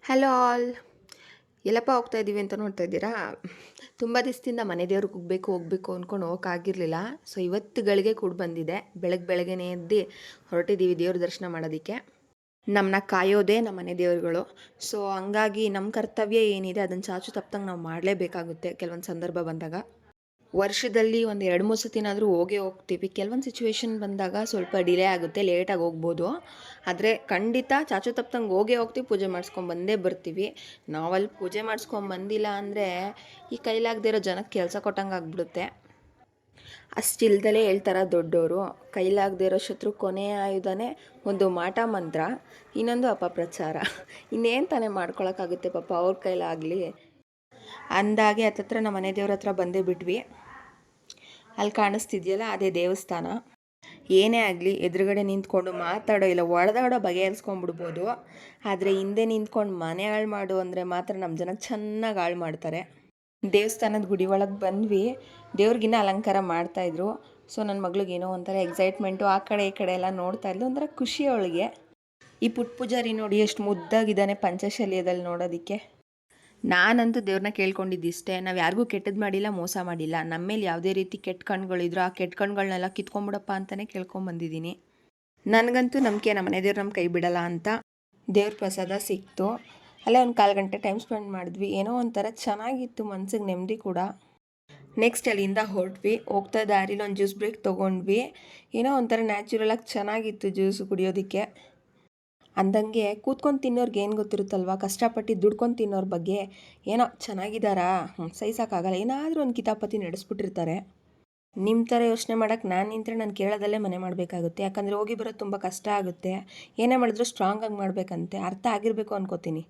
Hello all. ಎಲ್ಲಪ್ಪ ಹೋಗ್ತಾ ಇದ್ದೀವಿ ಅಂತ ನೋಡ್ತಾ ಇದ್ದೀರಾ? ತುಂಬ ದಿವಸದಿಂದ ಮನೆ ದೇವ್ರಿಗೆ ಹೋಗಬೇಕು ಅಂದ್ಕೊಂಡು ಹೋಗೋಕ್ಕಾಗಿರಲಿಲ್ಲ. ಸೊ ಇವತ್ತುಗಳಿಗೆ ಕೂಡ ಬಂದಿದೆ. ಬೆಳಗ್ಗೆನೇ ಎದ್ದು ಹೊರಟಿದ್ದೀವಿ ದೇವ್ರ ದರ್ಶನ ಮಾಡೋದಕ್ಕೆ. ನಮ್ಮನ್ನ ಕಾಯೋದೇ ನಮ್ಮ ಮನೆ ದೇವರುಗಳು. ಸೊ ಹಂಗಾಗಿ ನಮ್ಮ ಕರ್ತವ್ಯ ಏನಿದೆ ಅದನ್ನು ಚಾಚು ತಪ್ಪದಂಗೆ ನಾವು ಮಾಡಲೇಬೇಕಾಗುತ್ತೆ ಕೆಲವೊಂದು ಸಂದರ್ಭ ಬಂದಾಗ. ವರ್ಷದಲ್ಲಿ ಒಂದು 2-3 ಸತಿನಾದರೂ ಹೋಗೇ ಹೋಗ್ತೀವಿ. ಕೆಲವೊಂದು ಸಿಚುವೇಶನ್ ಬಂದಾಗ ಸ್ವಲ್ಪ ಡಿಲೇ ಆಗುತ್ತೆ, ಲೇಟಾಗಿ ಹೋಗ್ಬೋದು. ಆದರೆ ಖಂಡಿತ ಚಾಚು ತಪ್ಪದಂಗೆ ಹೋಗೇ ಹೋಗ್ತೀವಿ, ಪೂಜೆ ಮಾಡಿಸ್ಕೊಂಬಂದೇ ಬರ್ತೀವಿ. ನಾವಲ್ಲಿ ಪೂಜೆ ಮಾಡಿಸ್ಕೊಂಬಂದಿಲ್ಲ ಅಂದರೆ ಈ ಕೈಲಾಗದೇ ಇರೋ ಜನಕ್ಕೆ ಕೆಲಸ ಕೊಟ್ಟಂಗೆ ಆಗ್ಬಿಡುತ್ತೆ. ಅಷ್ಟಿಲ್ದಲೇ ಹೇಳ್ತಾರ ದೊಡ್ಡವರು, ಕೈಲಾಗದೇ ಇರೋ ಶತ್ರು ಕೊನೆಯ ಆಯುಧನೇ ಒಂದು ಮಾಟ ಮಂತ್ರ, ಇನ್ನೊಂದು ಅಪಪ್ರಚಾರ. ಇನ್ನೇನು ತಾನೇ ಮಾಡ್ಕೊಳಕ್ಕಾಗುತ್ತೆ ಪಾಪ ಅವ್ರ ಕೈಲಾಗಲಿ ಅಂದಾಗೆ. ಹತ್ತತ್ರ ನಮ್ಮ ಮನೆ ದೇವ್ರ ಹತ್ರ ಬಂದೇ ಬಿಟ್ವಿ. ಅಲ್ಲಿ ಕಾಣಿಸ್ತಿದೆಯಲ್ಲ ಅದೇ ದೇವಸ್ಥಾನ. ಏನೇ ಆಗಲಿ ಎದುರುಗಡೆ ನಿಂತ್ಕೊಂಡು ಮಾತಾಡೋ ಇಲ್ಲ ಹೊಡೆದಾಡೋ ಬಗೆಹರಿಸ್ಕೊಂಡ್ಬಿಡ್ಬೋದು. ಆದರೆ ಹಿಂದೆ ನಿಂತ್ಕೊಂಡು ಮನೆ ಹಾಳು ಮಾಡು ಅಂದರೆ ಮಾತ್ರ ನಮ್ಮ ಜನ ಚೆನ್ನಾಗಿ ಹಾಳು ಮಾಡ್ತಾರೆ. ದೇವಸ್ಥಾನದ ಗುಡಿ ಒಳಗೆ ಬಂದ್ವಿ. ದೇವ್ರಿಗಿನ್ನ ಅಲಂಕಾರ ಮಾಡ್ತಾಯಿದ್ರು. ಸೊ ನನ್ನ ಮಗಳಿಗೆ ಏನೋ ಒಂಥರ ಎಕ್ಸೈಟ್ಮೆಂಟು, ಆ ಕಡೆ ಈ ಕಡೆ ಎಲ್ಲ ನೋಡ್ತಾ ಇದ್ಲು, ಒಂಥರ ಖುಷಿ ಅವಳಿಗೆ. ಈ ಪುಟ್ಟ ಪೂಜಾರಿ ನೋಡಿ ಎಷ್ಟು ಮುದ್ದಾಗಿದ್ದಾನೆ ಪಂಚಶಲ್ಯದಲ್ಲಿ ನೋಡೋದಕ್ಕೆ. ನಾನಂತೂ ದೇವ್ರನ್ನ ಕೇಳ್ಕೊಂಡಿದ್ದಿಷ್ಟೇ, ನಾವು ಯಾರಿಗೂ ಕೆಟ್ಟದ್ದು ಮಾಡಿಲ್ಲ, ಮೋಸ ಮಾಡಿಲ್ಲ. ನಮ್ಮ ಮೇಲೆ ಯಾವುದೇ ರೀತಿ ಕೆಟ್ಟ ಕಣ್ಗಳಿದ್ರು ಆ ಕೆಟ್ಟ ಕಣ್ಗಳನ್ನೆಲ್ಲ ಕಿತ್ಕೊಂಡ್ಬಿಡಪ್ಪ ಅಂತಲೇ ಕೇಳ್ಕೊಂಬಂದಿದ್ದೀನಿ. ನನಗಂತೂ ನಂಬಿಕೆ ನಮ್ಮ ಮನೆ ದೇವ್ರು ನಮ್ಮ ಕೈ ಬಿಡಲ್ಲ ಅಂತ. ದೇವ್ರ ಪ್ರಸಾದ ಸಿಕ್ತು. ಅಲ್ಲೇ ಒಂದು 1/4 ಗಂಟೆ ಟೈಮ್ ಸ್ಪೆಂಡ್ ಮಾಡಿದ್ವಿ. ಏನೋ ಒಂಥರ ಚೆನ್ನಾಗಿತ್ತು, ಮನ್ಸಿಗೆ ನೆಮ್ಮದಿ ಕೂಡ. ನೆಕ್ಸ್ಟ್ ಅಲ್ಲಿಂದ ಹೊರಟ್ವಿ. ಹೋಗ್ತಾ ದಾರಿಲಿ ಒಂದು ಜ್ಯೂಸ್ ಬ್ರೇಕ್ ತೊಗೊಂಡ್ವಿ. ಏನೋ ಒಂಥರ ನ್ಯಾಚುರಲಾಗಿ ಚೆನ್ನಾಗಿತ್ತು ಜ್ಯೂಸು ಕುಡಿಯೋದಕ್ಕೆ. ಅಂದಂಗೆ ಕೂತ್ಕೊಂಡು ತಿನ್ನೋರ್ಗೆ ಏನು ಗೊತ್ತಿರುತ್ತಲ್ವ, ಕಷ್ಟಪಟ್ಟು ದುಡ್ಕೊಂಡು ತಿನ್ನೋರ ಬಗ್ಗೆ. ಏನೋ ಚೆನ್ನಾಗಿದ್ದಾರಾ, ಸಹಿಸೋಕ್ಕಾಗಲ್ಲ, ಏನಾದರೂ ಒಂದು ಕಿತಾಪತಿ ನಡೆಸ್ಬಿಟ್ಟಿರ್ತಾರೆ. ನಿಮ್ಮ ಥರ ಯೋಚನೆ ಮಾಡೋಕ್ಕೆ ನಾನು ನಿಂತರೆ ನಾನು ಕೇಳೋದಲ್ಲೇ ಮನೆ ಮಾಡಬೇಕಾಗುತ್ತೆ. ಯಾಕಂದರೆ ಹೋಗಿ ಬರೋದು ತುಂಬ ಕಷ್ಟ ಆಗುತ್ತೆ. ಏನೇ ಮಾಡಿದ್ರು ಸ್ಟ್ರಾಂಗಾಗಿ ಮಾಡಬೇಕಂತೆ, ಅರ್ಥ ಆಗಿರಬೇಕು ಅನ್ಕೋತೀನಿ.